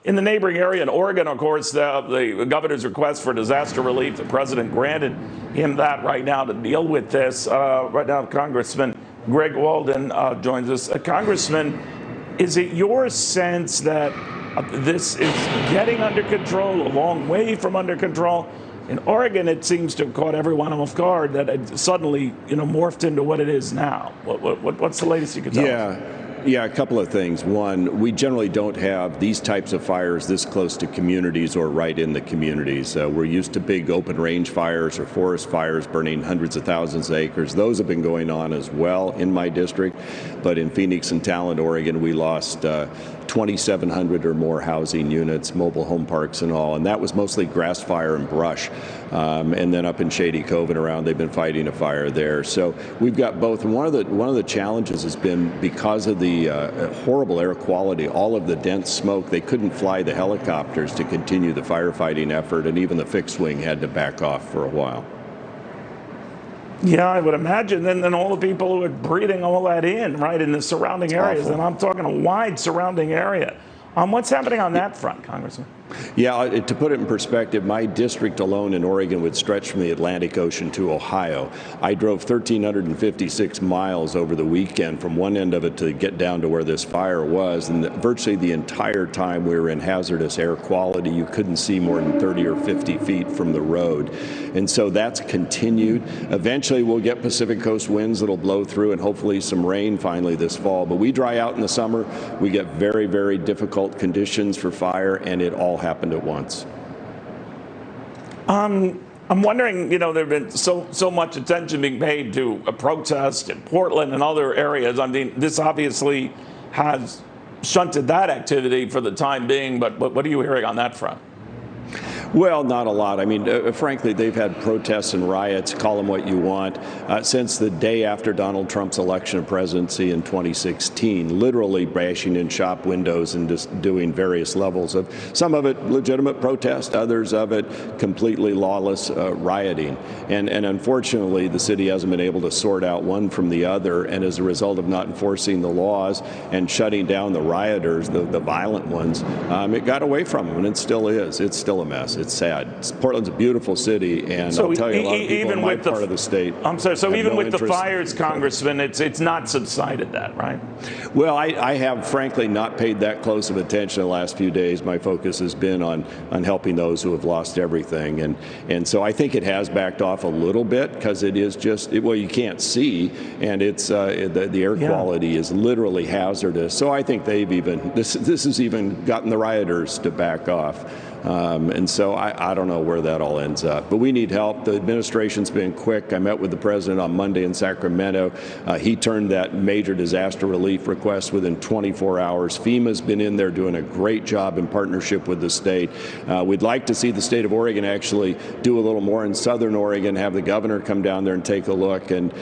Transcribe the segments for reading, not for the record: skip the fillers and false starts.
in the neighboring area in Oregon, of course, the governor's request for disaster relief, the president granted him that right now to deal with this. Right now, Congressman Greg Walden joins us. Congressman, is it your sense that this is getting under control, a long way from under control? In Oregon, it seems to have caught everyone off guard that it suddenly, morphed into what it is now. What's the latest you can tell us? Yeah, a couple of things. One, we generally don't have these types of fires this close to communities or right in the communities. We're used to big open range fires or forest fires burning hundreds of thousands of acres. Those have been going on as well in my district. But in Phoenix and Talent, Oregon, we lost 2,700 or more housing units, mobile home parks and all. And that was mostly grass fire and brush. And then up in Shady Cove and around, they've been fighting a fire there. So we've got both. And one of the challenges has been because of the horrible air quality, all of the dense smoke, they couldn't fly the helicopters to continue the firefighting effort, and even the fixed wing had to back off for a while. Yeah, I would imagine. Then all the people who are breathing all that in, right, in the surrounding areas, and I'm talking a wide surrounding area. What's happening on that front, Congressman? Yeah, to put it in perspective, my district alone in Oregon would stretch from the Atlantic Ocean to Ohio. I drove 1,356 miles over the weekend from one end of it to get down to where this fire was, and virtually the entire time we were in hazardous air quality. You couldn't see more than 30 or 50 feet from the road. And so that's continued. Eventually we'll get Pacific Coast winds that'll blow through and hopefully some rain finally this fall. But we dry out in the summer. We get very, very difficult conditions for fire, and it all happened at once. I'm wondering, there have been so much attention being paid to a protest in Portland and other areas. I mean, this obviously has shunted that activity for the time being, but what are you hearing on that front? Well, not a lot. I mean, frankly, they've had protests and riots, call them what you want, since the day after Donald Trump's election of presidency in 2016, literally bashing in shop windows and just doing various levels of, some of it legitimate protest, others of it completely lawless rioting. And unfortunately, the city hasn't been able to sort out one from the other, and as a result of not enforcing the laws and shutting down the rioters, the violent ones, it got away from them, and it still is. It's still a mess. It's sad. Portland's a beautiful city, and so I'll tell you, a lot of people in my part of the state. I'm sorry. So even with the fires, Congressman, it's not subsided that, right? Well, I have frankly not paid that close of attention the last few days. My focus has been on helping those who have lost everything, and so I think it has backed off a little bit because it is just well, you can't see, and it's the air quality is literally hazardous. So I think they've even this has even gotten the rioters to back off. And so I don't know where that all ends up. But we need help. The administration's been quick. I met with the president on Monday in Sacramento. He turned that major disaster relief request within 24 hours. FEMA's been in there doing a great job in partnership with the state. We'd like to see the state of Oregon actually do a little more in southern Oregon, have the governor come down there and take a look and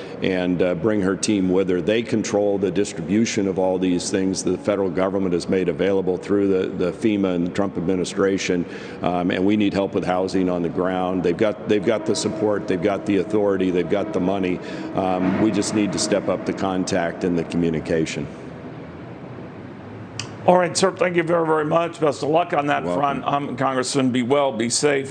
bring her team with her. They control the distribution of all these things the federal government has made available through the FEMA and the Trump administration. And we need help with housing on the ground. They've got the support, they've got the authority, they've got the money. We just need to step up the contact and the communication. All right, sir. Thank you very, very much. Best of luck on that front. Congressman, be well, be safe.